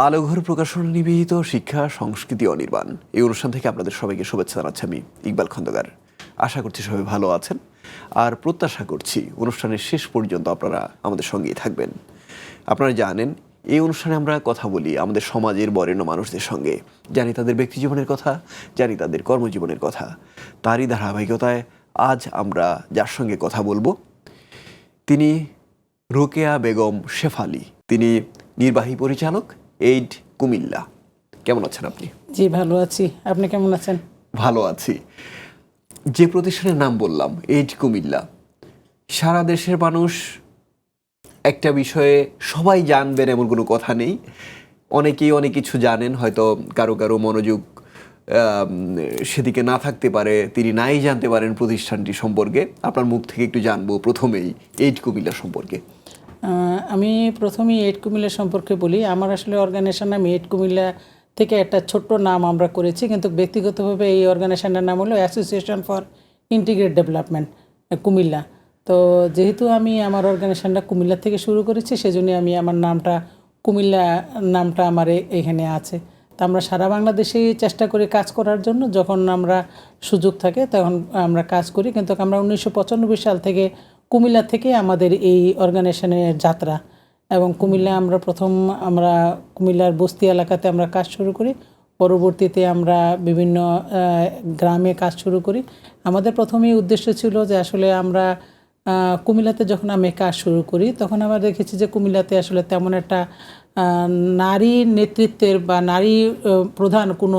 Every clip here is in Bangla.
আলোঘর প্রকাশন নিবেদিত শিক্ষা সংস্কৃতি অনির্বাণ এই অনুষ্ঠান থেকে আপনাদের সবাইকে শুভেচ্ছা জানাচ্ছি আমি ইকবাল খন্দকার। আশা করছি সবাই ভালো আছেন আর প্রত্যাশা করছি অনুষ্ঠানের শেষ পর্যন্ত আপনারা আমাদের সঙ্গেই থাকবেন। আপনারা জানেন এই অনুষ্ঠানে আমরা কথা বলি আমাদের সমাজের বরেণ্য মানুষদের সঙ্গে, জানি তাদের ব্যক্তিজীবনের কথা, জানি তাদের কর্মজীবনের কথা। তারই ধারাবাহিকতায় আজ আমরা যার সঙ্গে কথা বলবো তিনি রোকেয়া বেগম শেফালী। তিনি নির্বাহী পরিচালক এইড কুমিল্লা। কেমন আছেন আপনি? জি ভালো আছি, আপনি কেমন আছেন? ভালো আছি। যে প্রতিষ্ঠানের নাম বললাম এইড কুমিল্লা, সারা দেশের মানুষ একটা বিষয়ে সবাই জানবেন এমন কোনো কথা নেই। অনেকেই অনেক কিছু জানেন, হয়তো কারো কারো মনোযোগ সেদিকে না থাকতে পারে, তিনি নাই জানতে পারেন প্রতিষ্ঠানটি সম্পর্কে। আপনার মুখ থেকে একটু জানবো প্রথমেই এইড কুমিল্লা সম্পর্কে। আমি প্রথমেই এইড কুমিল্লা সম্পর্কে বলি। আমার আসলে অর্গানাইজেশন নাম এইড কুমিল্লা থেকে একটা ছোট্ট নাম আমরা করেছি, কিন্তু ব্যক্তিগতভাবে এই অর্গানাইজেশনের নাম হলো association for integrated development Comilla. তো যেহেতু আমি আমার অর্গানাইজেশনটা কুমিল্লা থেকে শুরু করেছি, সেজন্য আমি আমার নামটা কুমিল্লা নামটা আমার এখানে আছে। তা আমরা সারা বাংলাদেশেই চেষ্টা করি কাজ করার জন্য, যখন আমরা সুযোগ থাকে তখন আমরা কাজ করি। কিন্তু আমরা 1995 সাল থেকে কুমিল্লা থেকে আমাদের এই অর্গানাইজেশনের যাত্রা, এবং কুমিল্লা আমরা কুমিল্লার বস্তি এলাকাতে আমরা কাজ শুরু করি। পরবর্তীতে আমরা বিভিন্ন গ্রামে কাজ শুরু করি। আমাদের প্রথমেই উদ্দেশ্য ছিল যে আসলে আমরা কুমিল্লাতে যখন আমি কাজ শুরু করি তখন আমরা দেখেছি যে কুমিল্লাতে আসলে তেমন একটা নারী নেতৃত্বের বা নারী প্রধান কোনো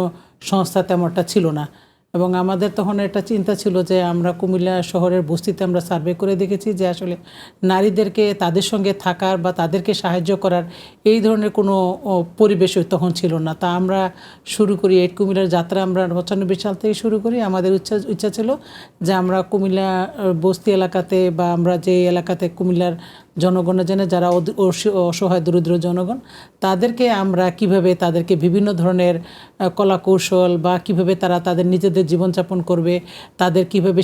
সংস্থা তেমন একটা ছিল না। এবং আমাদের তখন একটা চিন্তা ছিল যে আমরা কুমিল্লা শহরের বস্তিতে আমরা সার্ভে করে দেখেছি যে আসলে নারীদেরকে তাদের সঙ্গে থাকার বা তাদেরকে সাহায্য করার এই ধরনের কোনো পরিবেশ তখন ছিল না। তা আমরা শুরু করি এইড কুমিল্লার যাত্রা। আমরা 95 সাল থেকে শুরু করি। আমাদের ইচ্ছা ছিল যে আমরা কুমিল্লা বস্তি এলাকাতে বা আমরা যে এলাকাতে কুমিল্লার জনগণের জন্য যারা অসহায় দরিদ্র জনগণ, তাদেরকে আমরা কিভাবে তাদেরকে বিভিন্ন ধরনের কলা কৌশল বা কিভাবে তারা তাদের নিজেদের জীবনযাপন করবে, তাদের কিভাবে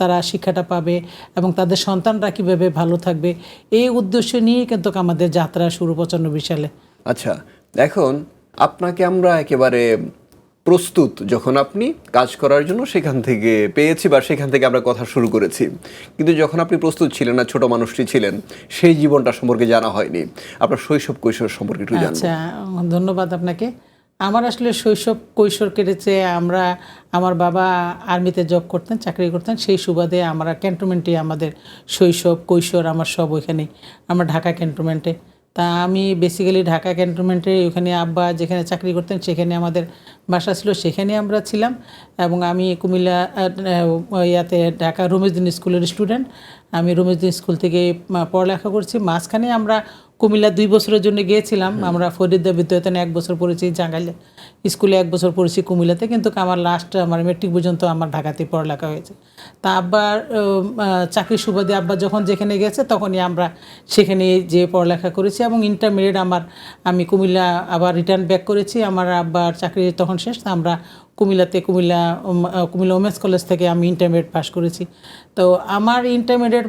তারা শিক্ষাটা পাবে এবং তাদের সন্তানরা কিভাবে ভালো থাকবে, এই উদ্দেশ্য নিয়ে কিন্তু আমাদের যাত্রা শুরু 95 সালে। আচ্ছা, এখন আপনাকে আমরা একেবারে প্রস্তুত যখন আপনি কাজ করার জন্য সেখান থেকে পেয়েছি বা সেখান থেকে আমরা কথা শুরু করেছি, কিন্তু যখন আপনি প্রস্তুত ছিলেন না, ছোট মানুষটি ছিলেন, সেই জীবনটা সম্পর্কে জানা হয়নি। আপনার শৈশব কৈশোর সম্পর্কে একটু জানবো। আচ্ছা, ধন্যবাদ আপনাকে। আমার আসলে শৈশব কৈশোর কেটেছে, আমার বাবা আর্মিতে জব করতেন, চাকরি করতেন, সেই সুবাদে আমরা ক্যান্টনমেন্টে আমাদের শৈশব কৈশোর আমার সব ওইখানেই, আমরা ঢাকা ক্যান্টনমেন্টে। তা আমি বেসিক্যালি ঢাকা ক্যান্টনমেন্টে, ওখানে আব্বা যেখানে চাকরি করতেন সেখানে আমাদের বাসা ছিল, সেখানে আমরা ছিলাম। এবং আমি কুমিল্লা ঢাকা রমেশদিন স্কুলের স্টুডেন্ট। আমি রমেশদিন স্কুল থেকে পড়ালেখা করছি। মাঝখানে আমরা কুমিল্লা 2 বছরের জন্য গিয়েছিলাম। আমরা ফরিদা বিদ্যায়তনে 1 বছর পড়েছি, জাঙ্গাইলে স্কুলে 1 বছর পড়েছি কুমিল্লাতে, কিন্তু আমার আমার মেট্রিক পর্যন্ত আমার ঢাকাতে পড়ালেখা হয়েছে। তা আব্বার চাকরির সুবাদে আব্বা যখন যেখানে গেছে তখনই আমরা সেখানে যে পড়ালেখা করেছি, এবং ইন্টারমিডিয়েট আমি কুমিল্লা আবার রিটার্ন ব্যাক করেছি। আমার আব্বার চাকরি তখন শেষ। আমরা কুমিল্লা ওমেন্স কলেজ থেকে আমি ইন্টারমিডিয়েট পাস করেছি। তো আমার ইন্টারমিডিয়েট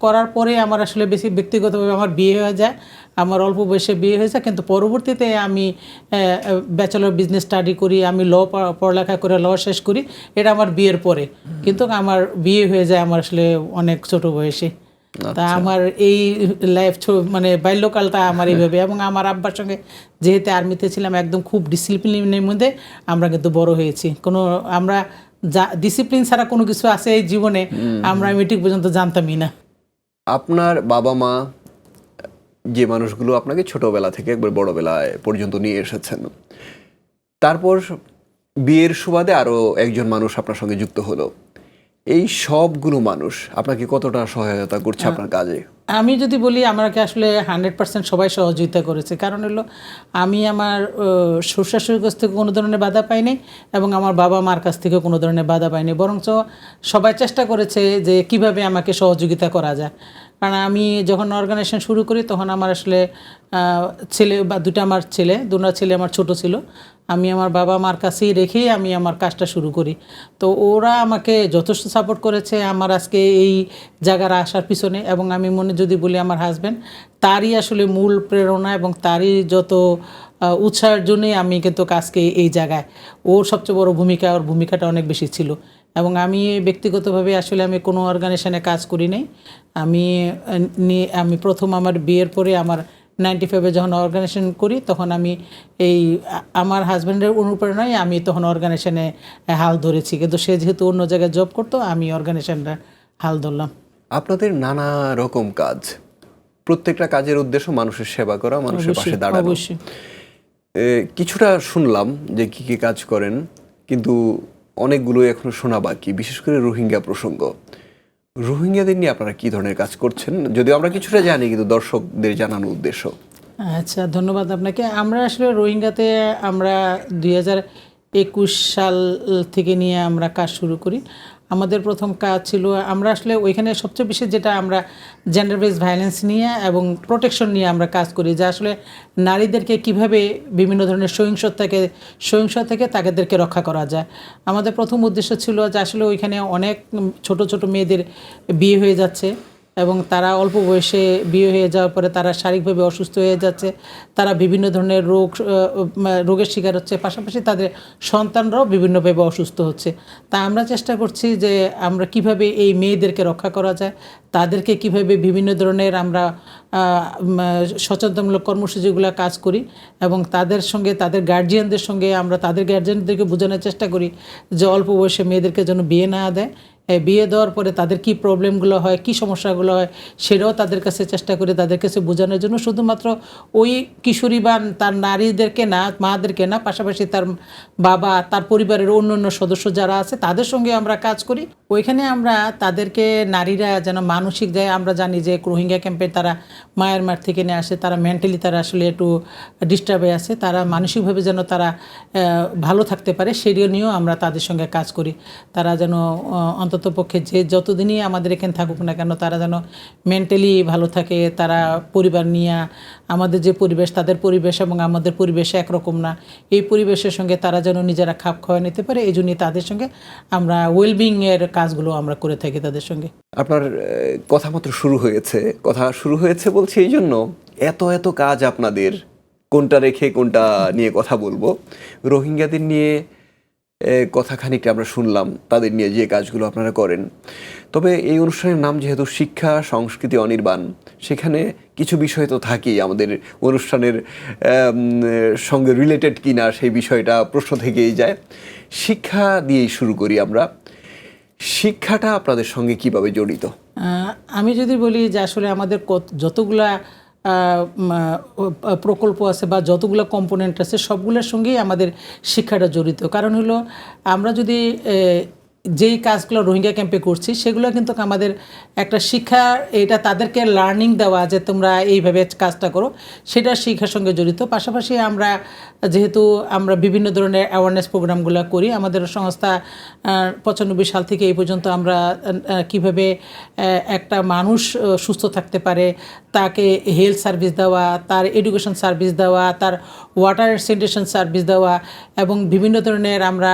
করার পরে আমার আসলে বেশি ব্যক্তিগতভাবে আমার বিয়ে হয়ে যায়, আমার অল্প বয়সে বিয়ে হয়েছে। কিন্তু পরবর্তীতে আমি ব্যাচেলর বিজনেস স্টাডি করি, আমি পড়ালেখা করে ল শেষ করি, এটা আমার বিয়ের পরে। কিন্তু আমার বিয়ে হয়ে যায় আমার আসলে অনেক ছোট বয়সে। তা আমার এই লাইফ মানে বাল্যকালটা আমার এইভাবে। এবং আমার আব্বার সঙ্গে যেহেতু আর্মিতে ছিলাম, একদম খুব ডিসিপ্লিনের মধ্যে আমরা কিন্তু বড় হয়েছি। আমরা ডিসিপ্লিন ছাড়া কোনো কিছু আছে এই জীবনে আমরা মেট্রিক পর্যন্ত জানতামই না। আপনার বাবা মা যে মানুষগুলো আপনাকে ছোটবেলা থেকে একবার বড়বেলায় পর্যন্ত নিয়ে এসেছেন, তারপর বিয়ের সুবাদে আরও একজন মানুষ আপনার সঙ্গে যুক্ত হলো, এই সবগুলো মানুষ আপনাকে কতটা সহায়তা করছে আপনার কাজে? আমি যদি বলি, আমাকে আসলে 100% সবাই সহযোগিতা করেছে। কারণ হলো আমি আমার শ্বশুর-শাশুড়ির কাছ থেকে কোনো ধরনের বাধা পাইনি, এবং আমার বাবা মার কাছ থেকে কোনো ধরনের বাধা পাইনি। বরঞ্চ সবাই চেষ্টা করেছে যে কিভাবে আমাকে সহযোগিতা করা যায়। কারণ আমি যখন অর্গানাইজেশন শুরু করি তখন আমার আসলে ছেলে বা দুটো আমার ছেলে আমার ছোট ছিল। আমি আমার বাবা মার কাছেই রেখেই আমি আমার কাজটা শুরু করি। তো ওরা আমাকে যথেষ্ট সাপোর্ট করেছে আমার আজকে এই জায়গার আসার পিছনে, এবং আমি মনে যদি বলি আমার হাজব্যান্ড তারই আসলে মূল প্রেরণা এবং তারই যত উৎসাহের জন্যই আমি কিন্তু আজকে এই জায়গায়, ওর সবচেয়ে বড় ভূমিকা, ওর ভূমিকাটা অনেক বেশি ছিল। এবং আমি ব্যক্তিগতভাবে আসলে আমি কোনো অর্গানাইজেশনে কাজ করি নাই। আমি প্রথম আমার বিয়ের পরে আমার 95-এ যখন অর্গানাইজেশন করি তখন আমি আমার হাজব্যান্ডের অনুপ্রেরণায় আমি তখন অর্গানাইজেশনে হাল ধরেছি, কিন্তু সে যেহেতু অন্য জায়গায় জব করতো আমি অর্গানাইজেশনটা হাল ধরলাম। আপনাদের নানা রকম কাজ, প্রত্যেকটা কাজের উদ্দেশ্য মানুষের সেবা করা, মানুষের পাশে দাঁড়ানো। অবশ্যই। কিছুটা শুনলাম যে কি কি কাজ করেন, কিন্তু অনেকগুলো এখনো শোনা বাকি, বিশেষ করে রোহিঙ্গা প্রসঙ্গ। রোহিঙ্গাদের নিয়ে আপনারা কি ধরনের কাজ করছেন, যদিও আমরা কিছুটা জানি, কিন্তু দর্শকদের জানানোর উদ্দেশ্য। আচ্ছা, ধন্যবাদ আপনাকে। আমরা আসলে রোহিঙ্গাতে আমরা 2021 সাল থেকে নিয়ে আমরা কাজ শুরু করি। আমাদের প্রথম কাজ ছিল, আমরা আসলে ওইখানে সবচেয়ে বেশি যেটা আমরা জেন্ডার বেসড ভায়োলেন্স নিয়ে এবং প্রোটেকশন নিয়ে আমরা কাজ করি, যে আসলে নারীদেরকে কিভাবে বিভিন্ন ধরনের সহিংসতা থেকে তাদেরকে রক্ষা করা যায়। আমাদের প্রথম উদ্দেশ্য ছিল যে আসলে ওইখানে অনেক ছোট ছোট মেয়েদের বিয়ে হয়ে যাচ্ছে এবং তারা অল্প বয়সে বিয়ে হয়ে যাওয়ার পরে তারা শারীরিকভাবে অসুস্থ হয়ে যাচ্ছে, তারা বিভিন্ন ধরনের রোগের শিকার হচ্ছে, পাশাপাশি তাদের সন্তানরাও বিভিন্নভাবে অসুস্থ হচ্ছে। তা আমরা চেষ্টা করছি যে আমরা কিভাবে এই মেয়েদেরকে রক্ষা করা যায়, তাদেরকে কিভাবে বিভিন্ন ধরনের আমরা সচেতনমূলক কর্মসূচিগুলো কাজ করি এবং তাদের সঙ্গে তাদের গার্জিয়ানদের সঙ্গে আমরা তাদের গার্জিয়ানদেরকে বোঝানোর চেষ্টা করি যে অল্প বয়সে মেয়েদেরকে যেন বিয়ে না দেয়। বিয়ে দেওয়ার পরে তাদের কি প্রবলেমগুলো হয়, কি সমস্যাগুলো হয়, সেটাও তাদের কাছে চেষ্টা করি তাদের কাছে বোঝানোর জন্য। শুধুমাত্র ওই কিশোরী বা তার নারীদেরকে না, মাদেরকে না, পাশাপাশি তার বাবা, তার পরিবারের অন্য অন্য সদস্য যারা আছে তাদের সঙ্গে আমরা কাজ করি। ওইখানে আমরা তাদেরকে, নারীরা যেন মানসিক যায়, আমরা জানি যে রোহিঙ্গা ক্যাম্পে তারা মায়ানমার থেকে নিয়ে আসে, তারা মেন্টালি তারা আসলে একটু ডিস্টার্বে আছে, তারা মানসিকভাবে যেন তারা ভালো থাকতে পারে সেটিও নিয়েও আমরা তাদের সঙ্গে কাজ করি। তারা যেন অন্ততপক্ষে যে যতদিনই আমাদের এখানে থাকুক না কেন তারা যেন মেন্টালি ভালো থাকে, তারা পরিবার নিয়ে, আমাদের যে পরিবেশ তাদের পরিবেশ এবং আমাদের পরিবেশ একরকম না, এই পরিবেশের সঙ্গে তারা যেন নিজেরা খাপ খাওয়া নিতে পারে, এই জন্যই তাদের সঙ্গে আমরা ওয়েলবিংয়ের কাজগুলো আমরা করে থাকি তাদের সঙ্গে। আপনার কথা মাত্র শুরু হয়েছে বলছি এই জন্য এত এত কাজ আপনাদের, কোনটা রেখে কোনটা নিয়ে কথা বলবো। রোহিঙ্গাদের নিয়ে কথা খানিকটা আমরা শুনলাম, তাদের নিয়ে যে কাজগুলো আপনারা করেন। তবে এই অনুষ্ঠানের নাম যেহেতু শিক্ষা সংস্কৃতি অনির্বাণ, সেখানে কিছু বিষয় তো থাকেই আমাদের অনুষ্ঠানের সঙ্গে রিলেটেড কিনা সেই বিষয়টা প্রশ্ন থেকেই যায়। শিক্ষা দিয়েই শুরু করি আমরা। শিক্ষাটা আপনাদের সঙ্গে কিভাবে জড়িত? আমি যদি বলি যে আসলে আমাদের যতগুলা প্রকল্প আছে বা যতগুলো কম্পোনেন্ট আছে সবগুলোর সঙ্গেই আমাদের শিক্ষাটা জড়িত। কারণ হলো আমরা যদি যেই কাজগুলো রোহিঙ্গা ক্যাম্পে করছি সেগুলো কিন্তু আমাদের একটা শিক্ষা, এটা তাদেরকে লার্নিং দেওয়া যে তোমরা এইভাবে কাজটা করো, সেটা শিক্ষার সঙ্গে জড়িত। পাশাপাশি আমরা যেহেতু আমরা বিভিন্ন ধরনের অ্যাওয়ারনেস প্রোগ্রামগুলো করি, আমাদের সংস্থা 95 সাল থেকে এই পর্যন্ত আমরা কিভাবে একটা মানুষ সুস্থ থাকতে পারে, তাকে হেলথ সার্ভিস দেওয়া, তার এডুকেশন সার্ভিস দেওয়া, তার ওয়াটার স্যানিটেশন সার্ভিস দেওয়া এবং বিভিন্ন ধরনের আমরা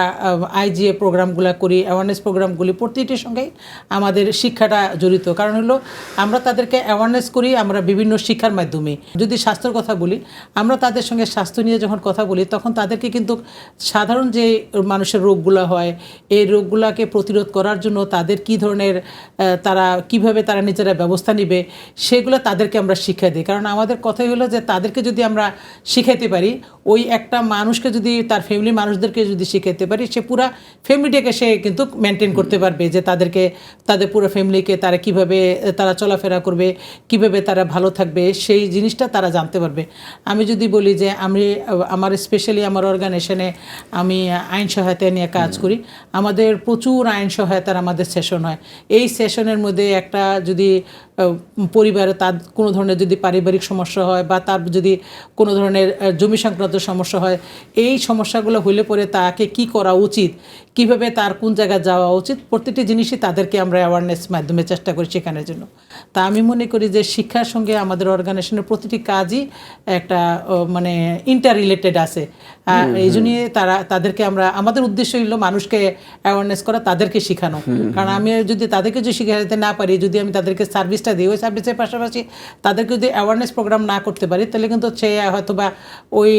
আইজিএ প্রোগ্রামগুলো করি, অ্যাওয়ারনেস প্রোগ্রামগুলি, প্রতিটির সঙ্গেই আমাদের শিক্ষাটা জড়িত। কারণ হলো আমরা তাদেরকে অ্যাওয়ারনেস করি আমরা বিভিন্ন শিক্ষার মাধ্যমে। যদি স্বাস্থ্যের কথা বলি, আমরা তাদের সঙ্গে স্বাস্থ্য নিয়ে যখন কথা বলি তখন তাদেরকে কিন্তু সাধারণ যে মানুষের রোগগুলো হয় এই রোগগুলোকে প্রতিরোধ করার জন্য তাদের কী ধরনের তারা কিভাবে তারা নিজেরা ব্যবস্থা নেবে সেগুলো তাদেরকে আমরা শিক্ষা দিই। কারণ আমাদের কথাই হলো যে তাদেরকে যদি আমরা শিখাইতে পারি, ওই একটা মানুষকে যদি তার ফ্যামিলি মানুষদেরকে যদি শিখাইতে পারি, সে পুরা ফ্যামিলিটাকে সে কিন্তু মেনটেন করতে পারবে, যে তাদেরকে তাদের পুরো ফ্যামিলিকে তারা কিভাবে তারা চলাফেরা করবে, কিভাবে তারা ভালো থাকবে, সেই জিনিসটা তারা জানতে পারবে। আমি যদি বলি যে আমার স্পেশালি আমার অর্গানাইজেশনে আমি আইন সহায়তা নিয়ে কাজ করি, আমাদের প্রচুর আইন সহায়তার আমাদের সেশন হয়। এই সেশনের মধ্যে একটা যদি পরিবারে তার কোনো ধরনের যদি পারিবারিক সমস্যা হয় বা তার যদি কোনো ধরনের জমি সংক্রান্ত সমস্যা হয়, এই সমস্যাগুলো হইলে পরে তাকে কি করা উচিত, কিভাবে তার কোন জায়গায় যাওয়া উচিত, প্রতিটি জিনিসই তাদেরকে আমরা অ্যাওয়ারনেস মাধ্যমে চেষ্টা করি শেখানোর জন্য। তা আমি মনে করি যে শিক্ষার সঙ্গে আমাদের অর্গানাইজেশনের প্রতিটি কাজই একটা মানে ইন্টার রিলেটেড আছে। এই জন্যই তাদেরকে আমরা, আমাদের উদ্দেশ্য হলো মানুষকে অ্যাওয়ারনেস করা, তাদেরকে শেখানো। কারণ আমি যদি তাদেরকে যদি শেখাতে না পারি, যদি আমি তাদেরকে সার্ভিসটা দিই, ওই সার্ভিসের পাশাপাশি তাদেরকে যদি অ্যাওয়ারনেস প্রোগ্রাম না করতে পারি, তাহলে কিন্তু সে হয়তো বা ওই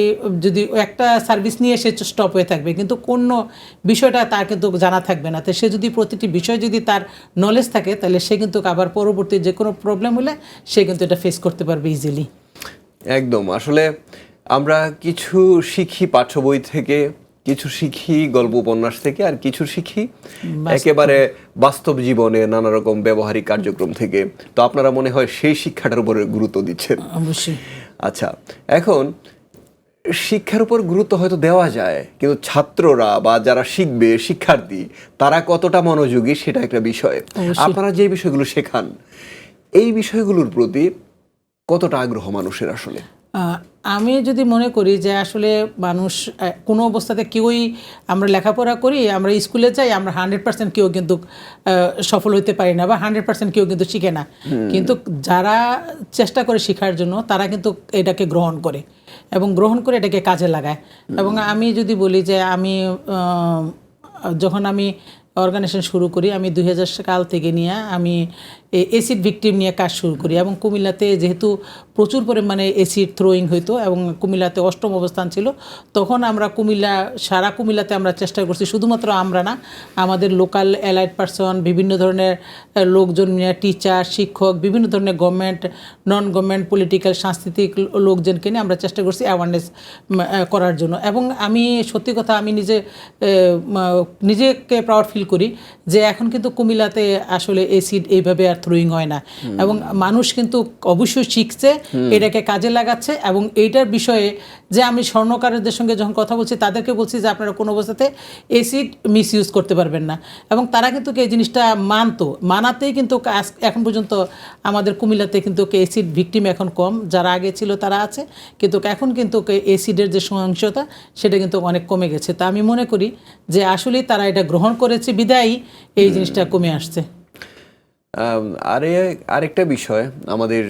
যদি একটা সার্ভিস নিয়ে সে স্টপ হয়ে থাকবে, কিন্তু কোনো বিষয়টা তার কিন্তু জানা থাকবে না। তো সে যদি প্রতিটি বিষয় যদি তার নলেজ থাকে, তাহলে সে কিন্তু আবার পরবর্তী যে কোনো প্রবলেম হলে সে কিন্তু এটা ফেস করতে পারবে ইজিলি। একদম। আসলে আমরা কিছু শিখি পাঠ্য বই থেকে, কিছু শিখি গল্প উপন্যাস থেকে, আর কিছু শিখি একেবারে বাস্তব জীবনে নানা রকম ব্যবহারিক কার্যক্রম থেকে। তো আপনারা মনে হয় সেই শিক্ষাটার উপরে গুরুত্ব দিচ্ছেন। অবশ্যই। আচ্ছা, এখন শিক্ষার উপর গুরুত্ব হয়তো দেওয়া যায়, কিন্তু ছাত্ররা বা যারা শিখবে, শিক্ষার্থী, তারা কতটা মনোযোগী সেটা একটা বিষয়। আপনারা যে বিষয়গুলো শেখান, এই বিষয়গুলোর প্রতি কতটা আগ্রহ মানুষের আসলে? আমি যদি মনে করি যে আসলে মানুষ কোনো অবস্থাতে কেউই, আমরা লেখাপড়া করি, আমরা স্কুলে যাই, আমরা 100% কেউ কিন্তু সফল হতে পারি না, বা 100% কেউ কিন্তু শিখে না। কিন্তু যারা চেষ্টা করে শেখার জন্য, তারা কিন্তু এটাকে গ্রহণ করে এবং গ্রহণ করে এটাকে কাজে লাগায়। এবং আমি যদি বলি যে আমি যখন আমি অর্গানাইজেশন শুরু করি, আমি 2000 সাল থেকে নিয়ে আমি এসিড ভিকটিম নিয়ে কাজ শুরু করি। এবং কুমিল্লাতে যেহেতু প্রচুর পরিমাণে এসিড থ্রোয়িং হইতো এবং কুমিল্লাতে 8ম অবস্থান ছিল, তখন আমরা সারা কুমিল্লাতে আমরা চেষ্টা করছি, শুধুমাত্র আমরা না, আমাদের লোকাল অ্যালাইড পারসন, বিভিন্ন ধরনের লোকজন নিয়ে, টিচার, শিক্ষক, বিভিন্ন ধরনের গভর্নমেন্ট, নন গভর্নমেন্ট, পলিটিক্যাল, সাংস্কৃতিক লোকজনকে নিয়ে আমরা চেষ্টা করছি অ্যাওয়ারনেস করার জন্য। এবং আমি সত্যি কথা, আমি নিজেকে প্রাউড ফিল করি যে এখন কিন্তু কুমিল্লাতে আসলে এসিড এইভাবে আর থ্রোয়িং হয় না, এবং মানুষ কিন্তু অবশ্যই শিখছে, এটাকে কাজে লাগাচ্ছে। এবং এইটার বিষয়ে যে আমি স্বর্ণকারদের সঙ্গে যখন কথা বলছি, তাদেরকে বলছি যে আপনারা কোনো অবস্থাতে এসিড মিস ইউজ করতে পারবেন না, এবং তারা কিন্তু এই জিনিসটা মানাতেই কিন্তু এখন পর্যন্ত আমাদের কুমিল্লাতে কিন্তু এসিড ভিকটিম এখন কম, যারা আগে ছিল তারা আছে, কিন্তু এখন কিন্তু এসিডের যে সহিংসতা সেটা কিন্তু অনেক কমে গেছে। তা আমি মনে করি যে আসলেই তারা এটা গ্রহণ করেছে বিদায়ী এই জিনিসটা কমে আসছে। আরেকটা বিষয়, আমাদের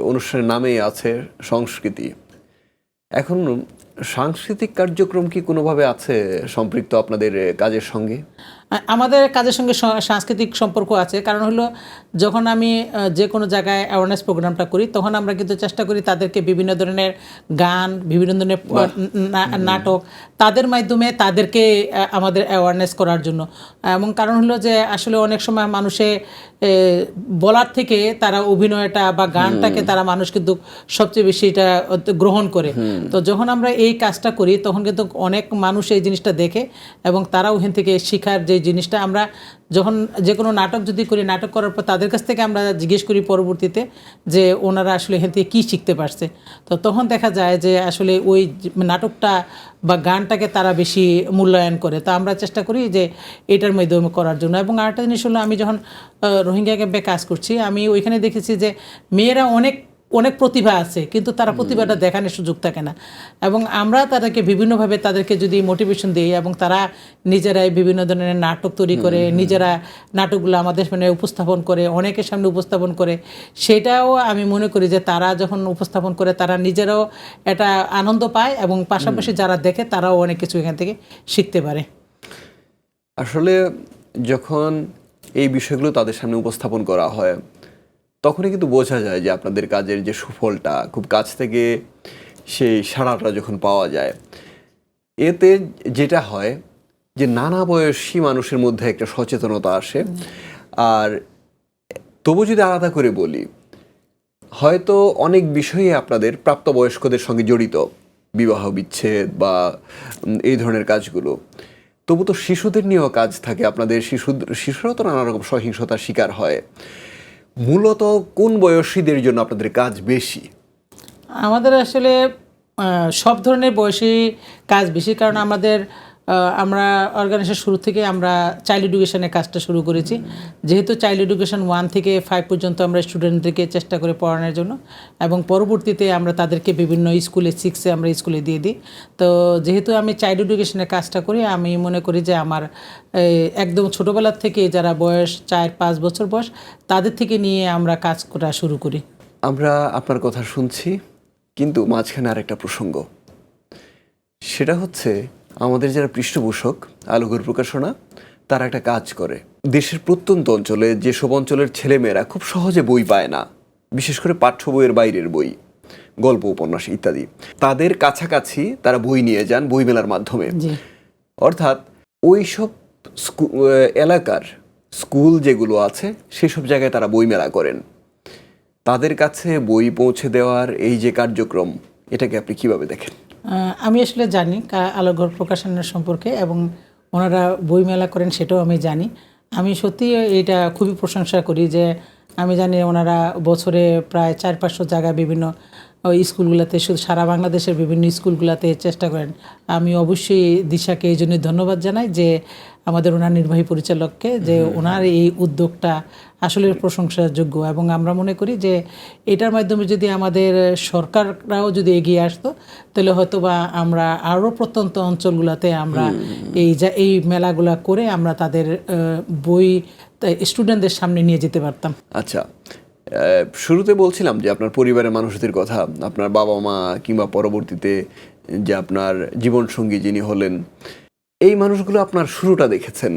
অনুষ্ঠানের নামেই আছে সংস্কৃতি। এখন সাংস্কৃতিক কার্যক্রম কি কোনোভাবে আছে সম্পৃক্ত আপনাদের কাজের সঙ্গে? আমাদের কাজের সঙ্গে সাংস্কৃতিক সম্পর্ক আছে। কারণ হলো, যখন আমি যে কোনো জায়গায় অ্যাওয়ারনেস প্রোগ্রামটা করি, তখন আমরা কিন্তু চেষ্টা করি তাদেরকে বিভিন্ন ধরনের গান, বিভিন্ন ধরনের নাটক, তাদের মাধ্যমে তাদেরকে আমাদের অ্যাওয়ারনেস করার জন্য। এবং কারণ হলো যে আসলে অনেক সময় মানুষে বলার থেকে তারা অভিনয়টা বা গানটাকে তারা মানুষ কিন্তু সবচেয়ে বেশি এটা গ্রহণ করে। তো যখন আমরা এই কাজটা করি, তখন কিন্তু অনেক মানুষ এই জিনিসটা দেখে এবং তারা ওখান থেকে শিখার যে জিনিসটা, আমরা যখন যে কোনো নাটক যদি করি, নাটক করার পর তাদের কাছ থেকে আমরা জিজ্ঞেস করি পরবর্তীতে যে ওনারা আসলে এখান থেকে কী শিখতে পারছে। তো তখন দেখা যায় যে আসলে ওই নাটকটা বা গানটাকে তারা বেশি মূল্যায়ন করে। তো আমরা চেষ্টা করি যে এটার মাধ্যমে করার জন্য। এবং আরেকটা জিনিস হলো, আমি যখন রোহিঙ্গা ক্যাম্পে কাজ করছি, আমি ওইখানে দেখেছি যে মেয়েরা অনেক প্রতিভা আছে, কিন্তু তারা প্রতিভাটা দেখানোর সুযোগ থাকে না। এবং আমরা তাদেরকে বিভিন্নভাবে তাদেরকে যদি মোটিভেশন দিই, এবং তারা নিজেরাই বিভিন্ন ধরনের নাটক তৈরি করে, নিজেরা নাটকগুলো আমাদের সামনে উপস্থাপন করে, অনেকের সামনে উপস্থাপন করে, সেটাও আমি মনে করি যে তারা যখন উপস্থাপন করে, তারা নিজেরাও এটা আনন্দ পায়, এবং পাশাপাশি যারা দেখে তারাও অনেক কিছু এখান থেকে শিখতে পারে। আসলে যখন এই বিষয়গুলো তাদের সামনে উপস্থাপন করা হয়, তখনই কিন্তু বোঝা যায় যে আপনাদের কাজের যে সুফলটা খুব কাছ থেকে সেই সাড়াটা যখন পাওয়া যায়, এতে যেটা হয় যে নানা বয়সী মানুষের মধ্যে একটা সচেতনতা আসে। আর তবু যদি আলাদা করে বলি, হয়তো অনেক বিষয়ে আপনাদের প্রাপ্তবয়স্কদের সঙ্গে জড়িত, বিবাহ বিচ্ছেদ বা এই ধরনের কাজগুলো, তবু তো শিশুদের নিয়েও কাজ থাকে আপনাদের। শিশুরা তো নানা রকম সহিংসতার শিকার হয়। মূলত কোন বয়সীদের জন্য আপনাদের কাজ বেশি? আমাদের আসলে সব ধরনের বয়সী কাজ বেশি, কারণ আমাদের আমরা অর্গানাইজেশন শুরু থেকে আমরা চাইল্ড এডুকেশনের কাজটা শুরু করেছি। যেহেতু চাইল্ড এডুকেশন 1 থেকে 5 পর্যন্ত আমরা স্টুডেন্টদেরকে চেষ্টা করে পড়ানোর জন্য, এবং পরবর্তীতে আমরা তাদেরকে বিভিন্ন স্কুলে 6-এ আমরা স্কুলে দিয়ে দিই। তো যেহেতু আমি চাইল্ড এডুকেশনের কাজটা করি, আমি মনে করি যে আমার একদম ছোটোবেলার থেকে যারা বয়স 4-5 বছর বয়স, তাদের থেকে নিয়ে আমরা কাজ করা শুরু করি। আমরা আপনার কথা শুনছি, কিন্তু মাঝখানে আরেকটা প্রসঙ্গ, সেটা হচ্ছে আমাদের যারা পৃষ্ঠপোষক আলোঘর প্রকাশনা, তারা একটা কাজ করে। দেশের প্রত্যন্ত অঞ্চলে যেসব অঞ্চলের ছেলেমেয়েরা খুব সহজে বই পায় না, বিশেষ করে পাঠ্য বইয়ের বাইরের বই, গল্প, উপন্যাস ইত্যাদি, তাদের কাছাকাছি তারা বই নিয়ে যান বইমেলার মাধ্যমে। অর্থাৎ ওই সব এলাকার স্কুল যেগুলো আছে সেসব জায়গায় তারা বইমেলা করেন। তাদের কাছে বই পৌঁছে দেওয়ার এই যে কার্যক্রম, এটাকে আপনি কিভাবে দেখেন? আমি আসলে জানি আলোঘর প্রকাশনের সম্পর্কে, এবং ওনারা বইমেলা করেন সেটাও আমি জানি। আমি সত্যি এটা খুবই প্রশংসা করি যে আমি জানি ওনারা বছরে প্রায় 400-500 জায়গায় বিভিন্ন ওই স্কুলগুলোতে, শুধু সারা বাংলাদেশের বিভিন্ন স্কুলগুলোতে চেষ্টা করেন। আমি অবশ্যই দিশাকে এই জন্য ধন্যবাদ জানাই যে আমাদের ওনার নির্বাহী পরিচালককে, যে ওনার এই উদ্যোগটা আসলে প্রশংসাযোগ্য। এবং আমরা মনে করি যে এটার মাধ্যমে যদি আমাদের সরকাররাও যদি এগিয়ে আসতো, তাহলে হয়তো বা আমরা আরও প্রত্যন্ত অঞ্চলগুলোতে আমরা এই মেলাগুলা করে আমরা তাদের বই স্টুডেন্টদের সামনে নিয়ে যেতে পারতাম। আচ্ছা, শুরুতে বলছিলাম যে আপনার পরিবারের মানুষদের কথা, আপনার বাবা মা কিংবা পরবর্তীতে যে আপনার জীবনসঙ্গী যিনি হলেন, এই মানুষগুলো আপনার শুরুটা দেখেছেন,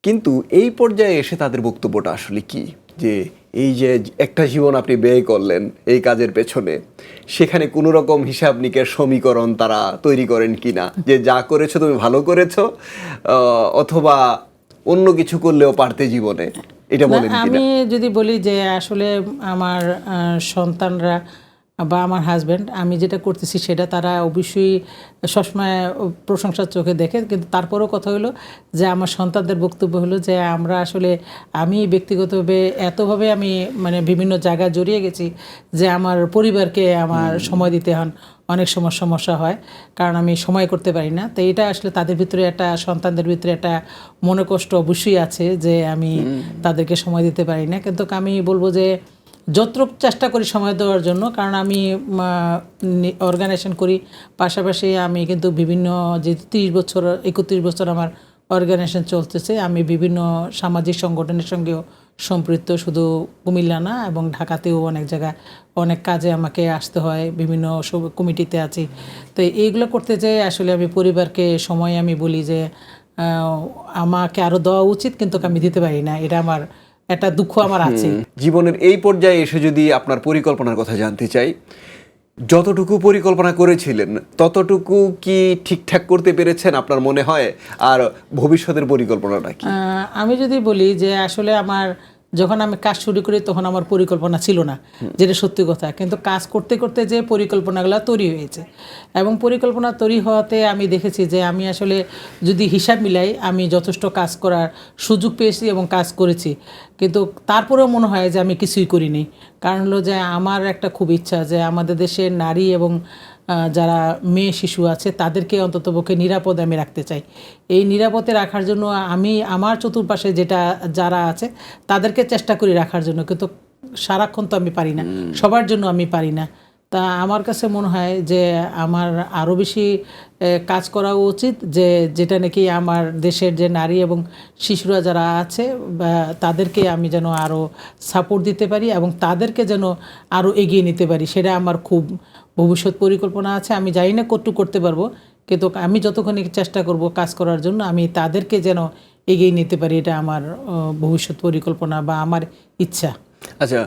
কিন্তু এই পর্যায়ে এসে তাদের বক্তব্যটা আসলে কি, যে এই যে একটা জীবন আপনি ব্যয় করলেন এই কাজের পেছনে, সেখানে কোনো রকম হিসাব নিকেশ সমীকরণ তারা তৈরি করেন কিনা, যে যা করেছো তুমি ভালো করেছো, অথবা অন্য কিছু করলেও পারতে জীবনে, এটা বলেন কিনা? আমি যদি বলি যে আসলে আমার সন্তানরা বা আমার হাজব্যান্ড, আমি যেটা করতেছি সেটা তারা অবশ্যই সবসময় প্রশংসার চোখে দেখে, কিন্তু তারপরেও কথা হলো যে আমার সন্তানদের বক্তব্য হলো যে আমরা আসলে, আমি ব্যক্তিগতভাবে এতভাবে আমি মানে বিভিন্ন জায়গায় জড়িয়ে গেছি যে আমার পরিবারকে আমার সময় দিতে হন, অনেক সময় সমস্যা হয়, কারণ আমি সময় করতে পারি না। তো এটা আসলে তাদের ভিতরে একটা, সন্তানদের ভিতরে একটা মনে কষ্ট অবশ্যই আছে যে আমি তাদেরকে সময় দিতে পারি না। কিন্তু আমি বলবো যে যতটুকু চেষ্টা করি সময় দেওয়ার জন্য, কারণ আমি অর্গানাইজেশন করি, পাশাপাশি আমি কিন্তু বিভিন্ন, যে 31 বছর আমার অর্গানাইজেশন চলতেছে, আমি বিভিন্ন সামাজিক সংগঠনের সঙ্গেও সম্পৃক্ত, শুধু কুমিল্লা না, এবং ঢাকাতেও অনেক জায়গায় অনেক কাজে আমাকে আসতে হয়, বিভিন্ন কমিটিতে আছি। তো এইগুলো করতে চাই আসলে আমি পরিবারকে সময়, আমি বলি যে আমাকে আরও দেওয়া উচিত, কিন্তু আমি দিতে পারি না, এটা আমার একটা দুঃখ আমার আছে। জীবনের এই পর্যায়ে এসে যদি আপনার পরিকল্পনার কথা জানতে চাই, যতটুকু পরিকল্পনা করেছিলেন ততটুকু কি ঠিকঠাক করতে পেরেছেন আপনার মনে হয়? আর ভবিষ্যতের পরিকল্পনাটা কি? আমি যদি বলি যে আসলে আমার, যখন আমি কাজ শুরু করি তখন আমার পরিকল্পনা ছিল না, যেটা সত্যি কথা, কিন্তু কাজ করতে করতে যে পরিকল্পনাগুলো তৈরি হয়েছে, এবং পরিকল্পনা তৈরি হওয়াতে আমি দেখেছি যে আমি আসলে যদি হিসাব মিলাই, আমি যথেষ্ট কাজ করার সুযোগ পেয়েছি এবং কাজ করেছি, কিন্তু তারপরেও মনে হয় যে আমি কিছুই করিনি। কারণ হলো যে আমার একটা খুব ইচ্ছা যে আমাদের দেশের নারী এবং যারা মেয়ে শিশু আছে তাদেরকে অন্ততপক্ষে নিরাপদে আমি রাখতে চাই। এই নিরাপদে রাখার জন্য আমি আমার চতুর্পাশে যারা আছে তাদেরকে চেষ্টা করি রাখার জন্য, কিন্তু সারাক্ষণ তো আমি পারি না, সবার জন্য আমি পারি না। তা আমার কাছে মনে হয় যে আমার আরও বেশি কাজ করা উচিত, যেটা নাকি আমার দেশের যে নারী এবং শিশুরা যারা আছে তাদেরকে আমি যেন আরও সাপোর্ট দিতে পারি এবং তাদেরকে যেন আরও এগিয়ে নিতে পারি, সেটা আমার খুব ভবিষ্যৎ পরিকল্পনা আছে। আমি জানি না কতটুকু করতে পারবো, কিন্তু আমি যতক্ষণ চেষ্টা করব কাজ করার জন্য, আমি তাদেরকে যেন এগিয়ে নিতে পারি, এটা আমার ভবিষ্যৎ পরিকল্পনা বা আমার ইচ্ছা। আচ্ছা,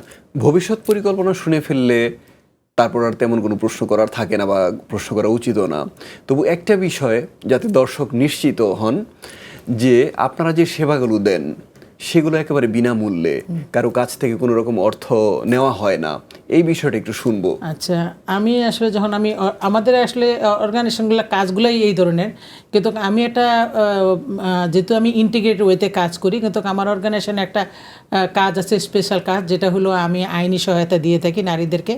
ভবিষ্যৎ পরিকল্পনা শুনে ফেললে তারপর আর তেমন কোনো প্রশ্ন করার থাকে না, বা প্রশ্ন করা উচিতও না। তবু একটা বিষয় যাতে দর্শক নিশ্চিত হন, যে আপনারা যে সেবাগুলো দেন সেগুলো একেবারে বিনামূল্যে, কারো কাছ থেকে কোনো রকম অর্থ নেওয়া হয় না, এই বিষয়টা একটু শুনবো। আচ্ছা, আমি আসলে যখন আমাদের আসলে অর্গানাইজেশনগুলো কাজগুলোই এই ধরনের, কিন্তু আমি যেহেতু আমি ইন্টিগ্রেটেড ওয়েতে কাজ করি, কিন্তু আমার অর্গানাইজেশনে একটা কাজ আছে, স্পেশাল কাজ, যেটা হলো আমি আইনি সহায়তা দিয়ে থাকি নারীদেরকে,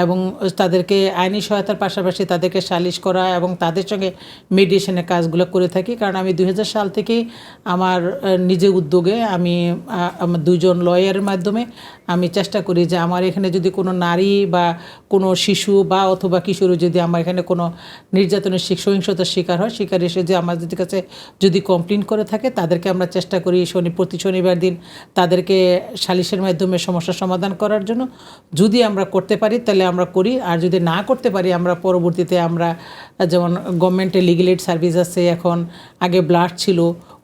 এবং তাদেরকে আইনি সহায়তার পাশাপাশি তাদেরকে সালিশ করা এবং তাদের সঙ্গে মেডিয়েশনের কাজগুলো করে থাকি। কারণ আমি 2000 সাল থেকেই আমার নিজে উদ্যোগে আমি আমার 2 জন লয়ারের মাধ্যমে আমি চেষ্টা করি যে আমার এখানে যদি কোনো নারী বা কোনো শিশু বা অথবা কিশোরী যদি আমার এখানে কোনো নির্যাতনের সহিংসতার শিকার হয়, শিকার এসে যে আমাদের কাছে যদি কমপ্লেন করে থাকে, তাদেরকে আমরা চেষ্টা করি প্রতি শনিবার দিন তাদেরকে সালিশের মাধ্যমে সমস্যা সমাধান করার জন্য। যদি আমরা করতে পারি তাহলে আমরা করি, আর যদি না করতে পারি আমরা পরবর্তীতে আমরা যেমন গভর্নমেন্টের লিগ্যাল এইড সার্ভিস আছে, এখন আগে ব্লাড ছিল,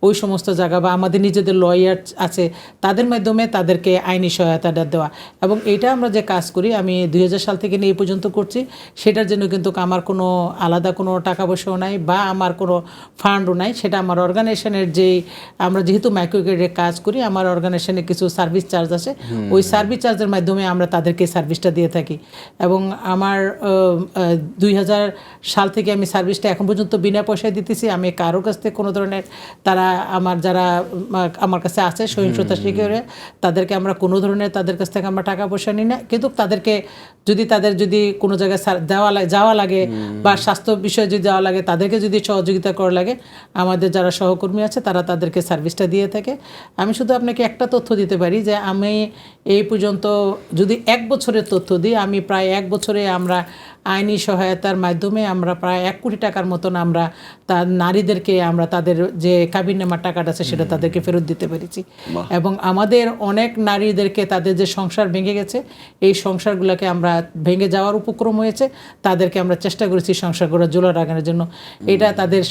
ওই সমস্ত জায়গা বা আমাদের নিজেদের লয়ার আছে, তাদের মাধ্যমে তাদেরকে আইনি সহায়তাটা দেওয়া। এবং এইটা আমরা যে কাজ করি আমি 2000 সাল থেকে নিয়ে এই পর্যন্ত করছি, সেটার জন্য কিন্তু আমার কোনো আলাদা কোনো টাকা পয়সাও নাই বা আমার কোনো ফান্ডও নাই। সেটা আমার অর্গানাইজেশনের আমরা যেহেতু মাইক্রোক্রেডিটে কাজ করি, আমার অর্গানাইজেশনে কিছু সার্ভিস চার্জ আছে, ওই সার্ভিস চার্জের মাধ্যমে আমরা তাদেরকে সার্ভিসটা দিয়ে থাকি। এবং আমার 2000 সাল থেকে আমি সার্ভিসটা এখন পর্যন্ত বিনা পয়সায় দিতেছি। আমি কারোর কাছ থেকে কোনো ধরনের যারা আমার কাছে আছে সহিংসতা শিকারে, তাদেরকে আমরা কোনো ধরনের তাদের কাছ থেকে আমরা টাকা পয়সা নিই না। কিন্তু তাদেরকে যদি কোনো জায়গায় যাওয়া লাগে বা স্বাস্থ্য বিষয়ে যদি যাওয়া লাগে, তাদেরকে যদি সহযোগিতা করা লাগে, আমাদের যারা সহকর্মী আছে তারা তাদেরকে সার্ভিসটা দিয়ে থাকে। আমি শুধু আপনাকে একটা তথ্য দিতে পারি যে আমি এই পর্যন্ত যদি 1 বছরের তথ্য দিই, আমি প্রায় 1 বছরে আমরা আইনি সহায়তার মাধ্যমে আমরা প্রায় 1 কোটি টাকার মতন আমরা নারীদেরকে আমরা তাদের যে কাবিননামার টাকাটা আছে সেটা তাদেরকে ফেরত দিতে পেরেছি। এবং আমাদের অনেক নারীদেরকে তাদের যে সংসার ভেঙে গেছে, এই সংসারগুলোকে আমরা ভেঙে যাওয়ার উপক্রম হয়েছে, তাদেরকে আমরা চেষ্টা করেছি সংসারগুলো জোড়া লাগানোর জন্য। এটা তাদের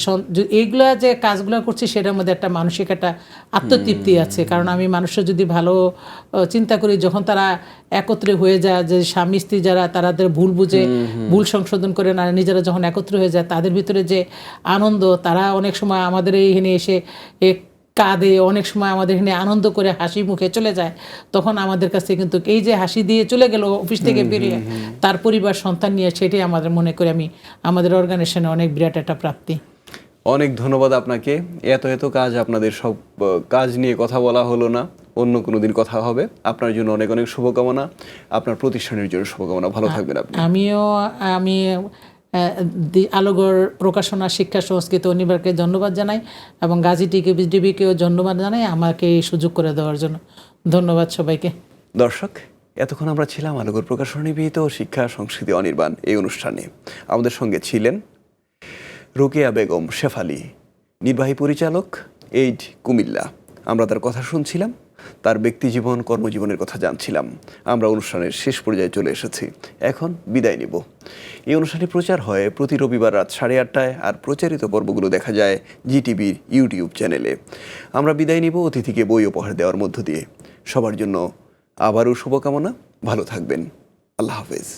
এইগুলা যে কাজগুলো করছি সেটার মধ্যে একটা মানসিক একটা আত্মতৃপ্তি আছে। কারণ আমি মানুষের যদি ভালো চিন্তা করি, যখন তারা একত্রে হয়ে যায়, যে স্বামী স্ত্রী যারা তাদের ভুল বুঝে ভুল সংশোধন করে না নিজেরা যখন একত্র হয়ে যায়, তাদের ভিতরে যে আনন্দ, তারা অনেক সময় আমাদের এইখানে এসে কাঁদে, অনেক সময় আমাদের এখানে আনন্দ করে হাসি মুখে চলে যায়, তখন আমাদের কাছে কিন্তু এই যে হাসি দিয়ে চলে গেল অফিস থেকে বেরিয়ে তার পরিবার সন্তান নিয়ে, সেটাই আমাদের মনে করি আমাদের অর্গানাইজেশনে অনেক বিরাট একটা প্রাপ্তি। অনেক ধন্যবাদ আপনাকে। এত কাজ, আপনাদের সব কাজ নিয়ে কথা বলা হলো না, অন্য কোনো দিন কথা হবে। আপনার জন্য অনেক অনেক শুভকামনা, আপনার প্রতিষ্ঠানের জন্য শুভকামনা। ভালো থাকবেন আপনি। আমি আলোগড় প্রকাশনা শিক্ষা সংস্কৃতি অনিবার্যকে ধন্যবাদ জানাই এবং গাজী টিভিকেও ধন্যবাদ জানাই আমাকে এই সুযোগ করে দেওয়ার জন্য। ধন্যবাদ সবাইকে। দর্শক, এতক্ষণ আমরা ছিলাম আলোগড় প্রকাশনা নিবেদিত শিক্ষা সংস্কৃতি অনির্বাণ এই অনুষ্ঠানে। আমাদের সঙ্গে ছিলেন রোকেয়া বেগম শেফালি, নির্বাহী পরিচালক, এইড কুমিল্লা। আমরা তার কথা শুনছিলাম, তার ব্যক্তিজীবন কর্মজীবনের কথা জানছিলাম। আমরা অনুষ্ঠানের শেষ পর্যায়ে চলে এসেছি, এখন বিদায় নিব। এই অনুষ্ঠানটি প্রচার হয় প্রতি রবিবার রাত 8:30টায়, আর প্রচারিত পর্বগুলো দেখা যায় জিটিভির ইউটিউব চ্যানেলে। আমরা বিদায় নিব অতিথিকে বই উপহার দেওয়ার মধ্য দিয়ে। সবার জন্য আবারও শুভকামনা, ভালো থাকবেন। আল্লাহ হাফেজ।